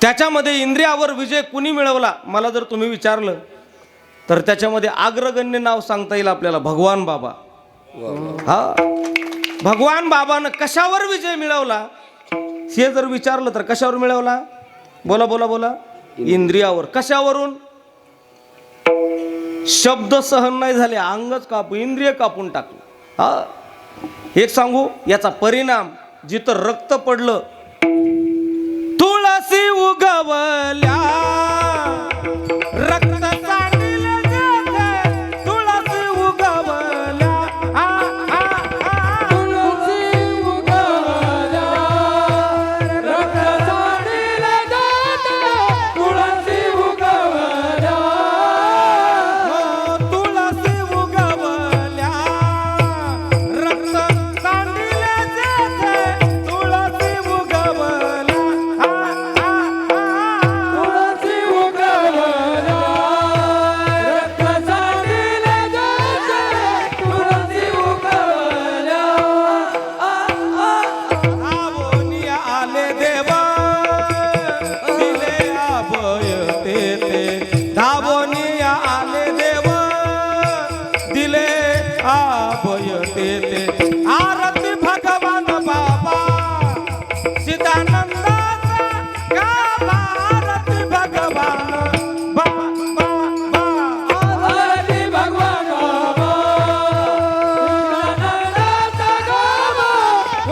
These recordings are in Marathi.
त्याच्यामध्ये इंद्रियावर विजय कुणी मिळवला मला जर तुम्ही विचारलं तर त्याच्यामध्ये अग्रगण्य नाव सांगता येईल आपल्याला, भगवान बाबा. हा, भगवान बाबानं कशावर विजय मिळवला हे जर विचारलं तर कशावर मिळवला? बोला बोला बोला. इंद्रियावर. कशावरून? शब्द सहन नाही झाले, अंगच कापून, इंद्रिय कापून टाकलं. हा, एक सांगू, याचा परिणाम जिथं रक्त पडलं, तुळसी उगवल्या रक्त सांडले जाते, तुळसी उगवल्या. तुळसी उगवल्या रक्त सांडले जाते, तुळसी उगवल्या. तुळसी उगवल्या रक्त सांडले जाते, तुळसी उगवल्या. तुळसी उगवल्या रक्त सांडले जाते, तुळसी उगवल्या. आवनी आले देवा दिले अभय तेथे, धावनी आले देवा दिले अभय तेथे. आरती भगवान बाबा सिद्धानंदाचा गावा, आरती भगवान बाबा. आरती भगवान बाबा सिद्धानंदाचा गावा,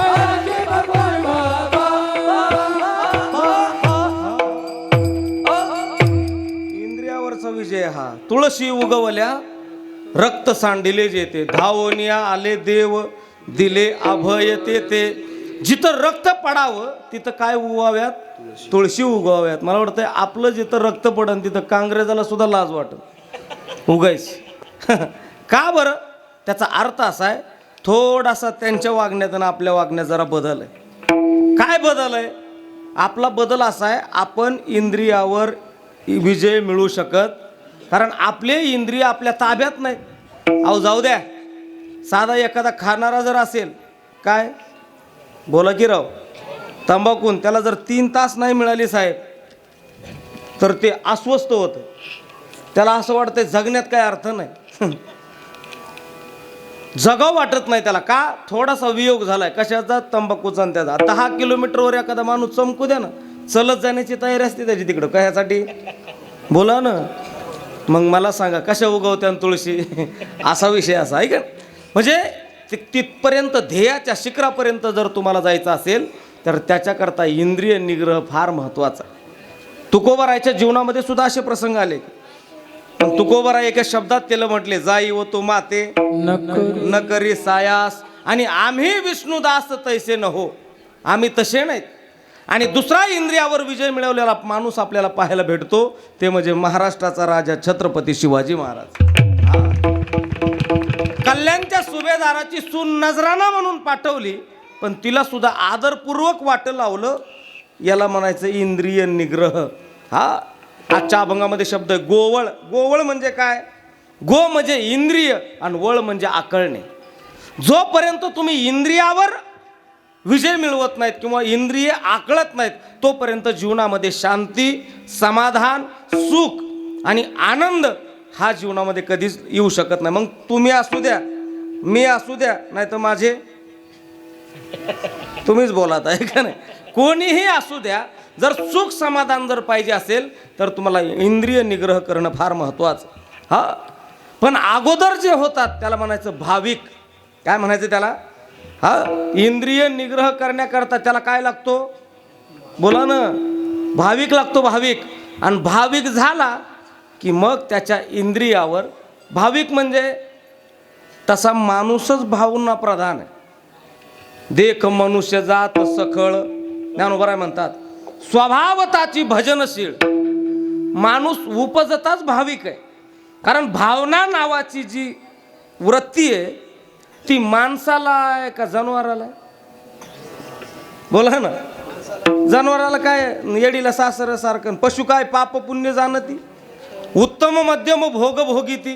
आरती भगवान बाबा. इंद्रियावरचा विजय हा. तुळशी उगवल्या रक्त सांडिले जेते, धावनिया आले देव दिले अभय तेथे. जिथं रक्त पडावं तिथं काय उगवाव्यात? तुळशी उगवाव्यात. मला वाटतं आपलं जिथं रक्त पडन तिथं काँग्रेसाला सुद्धा लाज वाटत उगायची. का बरं? त्याचा अर्थ असा आहे, थोडासा त्यांच्या वागण्यात आणि आपल्या वागण्यात जरा बदल आहे. काय बदल आहे? आपला बदल असा आहे, आपण इंद्रियावर विजय मिळू शकत, कारण आपले इंद्रिय आपल्या ताब्यात नाहीत. अहो जाऊ द्या, साधा एखादा खाणारा जर असेल, काय बोला की राव, तंबाखून त्याला जर 3 तास नाही मिळाली साहेब तर ते अस्वस्थ होतं. त्याला असं वाटतं जगण्यात काय अर्थ नाही. जगाव वाटत नाही त्याला. का? थोडासा वियोग झालाय कशाचा? तंबाखूचा आणि त्याचा. 10 किलोमीटरवर एखादा माणूस चमकू द्या ना, चलत जाण्याची तयारी असते त्याची तिकडं. कशासाठी? बोला ना. मग मला सांगा कशा उगवत्या तुळशी? असा विषय असा आहे का? म्हणजे तिथपर्यंत, ध्येयाच्या शिखरापर्यंत जर तुम्हाला जायचं असेल तर त्याच्याकरता इंद्रिय निग्रह फार महत्त्वाचा. तुकोबारायच्या जीवनामध्ये सुद्धा असे प्रसंग आले. पण तुकोबाराय एका शब्दात त्याला म्हटले, जाई व तू माते न करी सायास, आणि आम्ही विष्णुदास तैसे न हो, आम्ही तसे नाहीत. आणि दुसरा इंद्रियावर विजय मिळवलेला माणूस आपल्याला पाहायला भेटतो, ते म्हणजे महाराष्ट्राचा राजा छत्रपती शिवाजी महाराज. कल्याणच्या सुभेदाराची सून नजराना म्हणून पाठवली, पण तिला सुद्धा आदरपूर्वक वाटं लावलं. याला म्हणायचं इंद्रिय निग्रह. हा, आजच्या अभंगामध्ये शब्द आहे गोवळ. गोवळ म्हणजे काय? गो म्हणजे इंद्रिय आणि वळ म्हणजे आकळणे. जोपर्यंत तुम्ही इंद्रियावर विजय मिळवत नाहीत किंवा इंद्रिय आकळत नाहीत, तोपर्यंत जीवनामध्ये शांती, समाधान, सुख आणि आनंद हा जीवनामध्ये कधीच येऊ शकत नाही. मग तुम्ही असू द्या, मी असू द्या, नाही तर माझे तुम्हीच बोलात आहे का नाही, कोणीही असू द्या, जर सुख समाधान जर पाहिजे असेल तर तुम्हाला इंद्रिय निग्रह करणं फार महत्त्वाचं. हा, पण अगोदर जे होतात त्याला म्हणायचं भाविक. काय म्हणायचं त्याला? हा, इंद्रिय निग्रह करण्याकरता त्याला काय लागतो? बोला ना. भाविक लागतो, भाविक. आणि भाविक झाला की मग त्याच्या इंद्रियावर, भाविक म्हणजे तसा माणूसच भावना प्रधान आहे. देख मनुष्य जात सखळ, ज्ञानोबराय म्हणतात, स्वभावताची भजनशील. माणूस उपजताच भाविक आहे. कारण भावना नावाची जी वृत्ती आहे ती माणसाला आहे का जनावराला आहे? बोला ना. जनावराला काय, येडीला सासर सारखं. पशु काय पाप पुण्य जाणती, उत्तम मध्यम भोग भोगीती,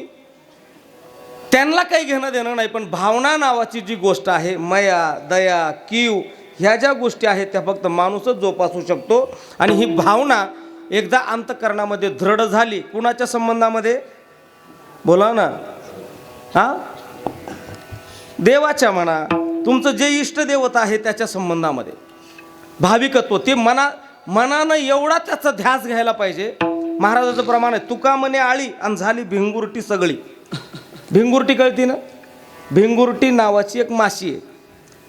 त्यांना काही घेणं देणं नाही. पण भावना नावाची जी गोष्ट आहे, मया, दया, कीव, ह्या ज्या गोष्टी आहेत त्या फक्त माणूसच जोपासू शकतो. आणि ही भावना एकदा अंतःकरणामध्ये दृढ झाली, कुणाच्या संबंधामध्ये बोला ना, हा देवाच्या म्हणा, तुमचं जे इष्टदेवता आहे त्याच्या संबंधामध्ये भाविकत्व, ते मनानं एवढा त्याचा ध्यास घ्यायला पाहिजे. महाराजाचं प्रमाण आहे, तुका म्हणे आळी आणि झाली भिंगुरटी सगळी. भिंगुरटी कळती ना, भिंगुरटी नावाची एक माशी आहे,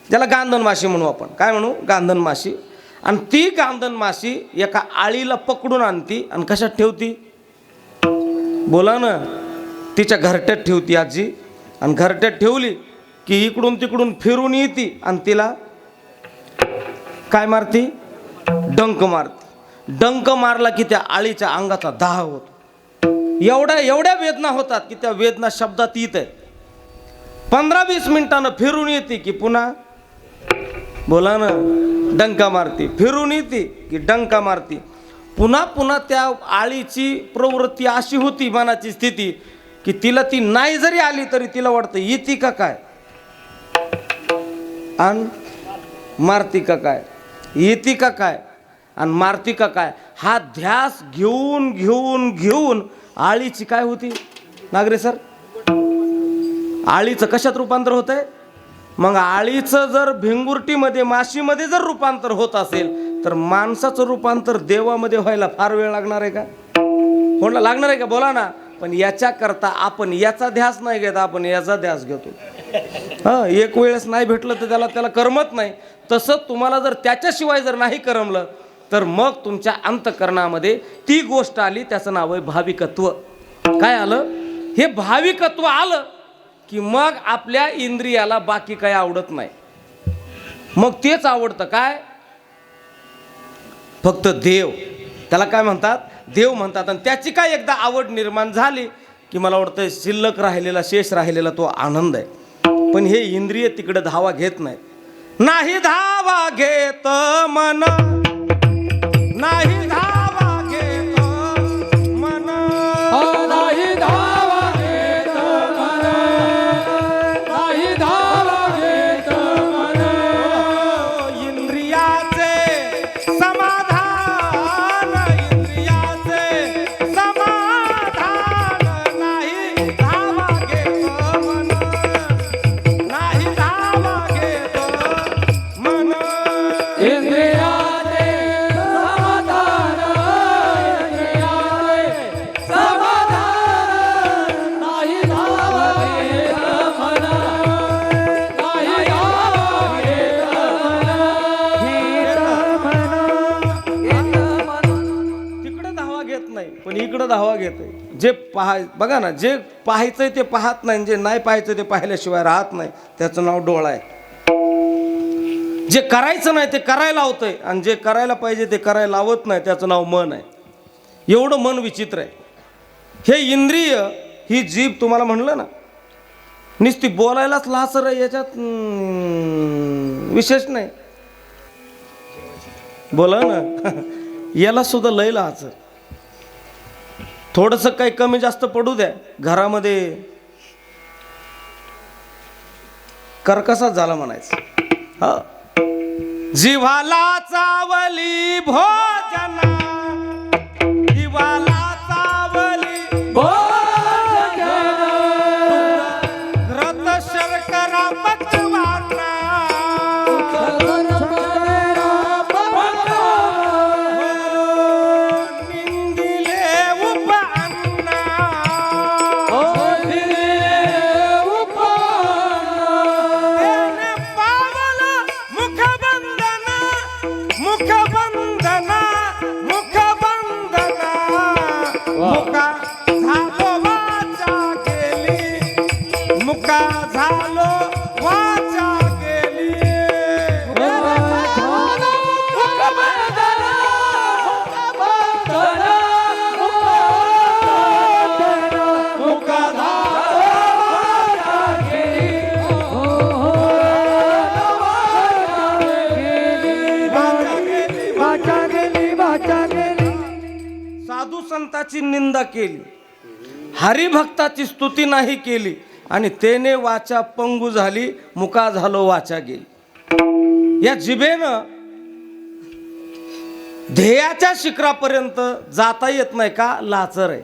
ज्याला गांधण माशी म्हणू आपण. काय म्हणू? गांधण माशी. आणि ती गांधण माशी एका आळीला पकडून आणती आणि कशात ठेवती बोला ना, तिच्या घरट्यात ठेवती आजी. आणि घरट्यात ठेवली की इकडून तिकडून फिरून येते आणि तिला काय मारती? डंक मारती. डंक मारला की त्या आळीच्या अंगाचा दाह होतो. एवढ्या वेदना होतात की त्या वेदना शब्दात येत आहेत. 15-20 मिनिटानं फिरून येते की पुन्हा बोला ना डंका मारती, फिरून येते की डंका मारती. पुन्हा पुन्हा त्या आळीची प्रवृत्ती अशी होती, मनाची स्थिती, की तिला ती नाही जरी आली तरी तिला वाटतं येते का काय आणि मारती का काय, येते का काय आणि मारती का काय. हा ध्यास घेऊन घेऊन घेऊन आळीची काय होती नागरे सर, आळीचं कशात रूपांतर होत आहे? मग आळीचं जर भिंगुरटीमध्ये माशीमध्ये जर रूपांतर होत असेल तर माणसाचं रूपांतर देवामध्ये व्हायला फार वेळ लागणार आहे का? कोणाला लागणार आहे का? बोला ना. पण याच्याकरता आपण याचा ध्यास नाही घेत, आपण याचा ध्यास घेतो. हां, एक वेळेस नाही भेटलं तर त्याला करमत नाही. तसं तुम्हाला जर त्याच्याशिवाय जर नाही करमलं तर मग तुमच्या अंतःकरणामध्ये ती गोष्ट आली, त्याचं नाव आहे भाविकत्व. काय आलं? हे भाविकत्व आलं की मग आपल्या इंद्रियाला बाकी काही आवडत नाही. मग तेच आवडतं काय? फक्त देव. त्याला काय म्हणतात? देव म्हणतात. आणि त्याची काय एकदा आवड निर्माण झाली की मला वाटतं शिल्लक राहिलेला, शेष राहिलेला तो आनंद आहे. पण हे इंद्रिय तिकडे धावा घेत नाही. नाही धावा घेत मन, नाही धावा घेत मन, नाही धावा घेत मन, नाही धावा घेत मन. इंद्रियाचे समाधान, इंद्रियाचे समाधान, नाही धावा घेत मन, नाही धावा घेत मन. इंद्रियाचे समाधान, इंद्रियाचे समाधान, नाही धावा घेत मन, नाही धावा घेत मन. तिकडे धावा घेत नाही पण इकडं धावा घेतोय. जे बघा ना, जे पाहायचंय ते पाहत नाही, जे नाही पाहायचं ते पाहिल्याशिवाय राहत नाही, त्याचं नाव डोळा आहे. जे करायचं नाही ते करायला लावतंय आणि जे करायला पाहिजे ते करायला लावत नाही, त्याचं नाव मन आहे. एवढं मन विचित्र आहे. हे इंद्रिय, ही जीभ तुम्हाला म्हणलं ना, नुसती बोलायलाच लासर आहे, याच्यात विशेष नाही. बोला ना, याला सुद्धा लय लाच. थोडंसं काही कमी जास्त पडू द्या, घरामध्ये कर्कसात झाला म्हणायचं. हा, जिव्हाला चावली भोजना, जिव्हाला चावली भोजन, रथ शर्करा पकवाना, निंदिले उपअन्ना, तेने पावला मुखबंधना, मुखबंधना, मुखबंधना, मुका झालो वाचा गेली, मुका झालो वाचा गेली. मुका साधू संताची निंदा केली, हरिभक्ताची स्तुती नाही केली आणि तेने वाचा पंगू झाली, मुका झालो वाचा गेली. या जिभेनं ध्येयाच्या शिखरापर्यंत जाता येत नाही का लाचर आहे.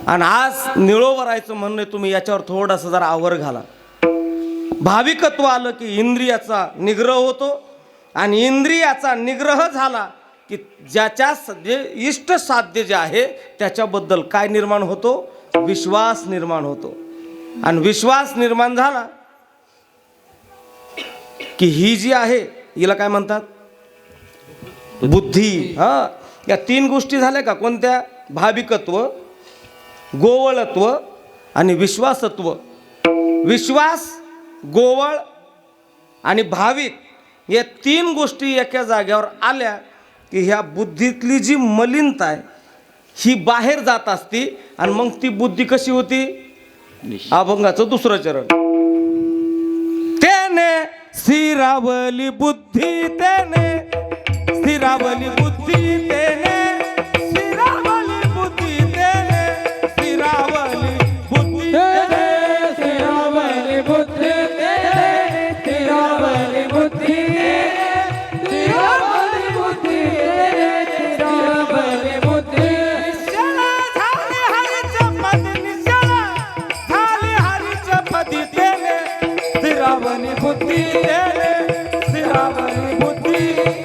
आणि आज निळोवरायचं म्हणणं आहे, तुम्ही याच्यावर थोडंसं जरा आवर घाला. भाविकत्व आलं की इंद्रियाचा निग्रह होतो आणि इंद्रियाचा निग्रह झाला की ज्याच्या जे इष्ट साध्य जे आहे त्याच्याबद्दल काय निर्माण होतो, विश्वास निर्माण होतो. आणि विश्वास निर्माण झाला की ही जी आहे हिला काय म्हणतात, बुद्धी. हा, या तीन गोष्टी झाल्या का कोणत्या, भाविकत्व, गोवळत्व आणि विश्वासत्व. विश्वास, गोवळ आणि भाविक या तीन गोष्टी एका जाग्यावर आल्या की ह्या बुद्धीतली जी मलिनता आहे ही बाहेर जात असती. आणि मग ती बुद्धी कशी होती, अभंगाचं दुसरं चरण. त्याने स्थिरावली बुद्धी, त्याने स्थिरावली बुद्धी, त्याने स्थिरावली बुद्धी, त्याने स्थिरावली बुद्धी, तेरे स्थिरावली बुद्धी, तेरे स्थिरावली बुद्धी, स्थिरावली बुद्धी, तेरे स्थिरावली बुद्धी. निश्चला झाली हरीच्या पदी, निश्चला झाली हरीच्या पदी, त्याने स्थिरावली बुद्धी, त्याने स्थिरावली बुद्धी.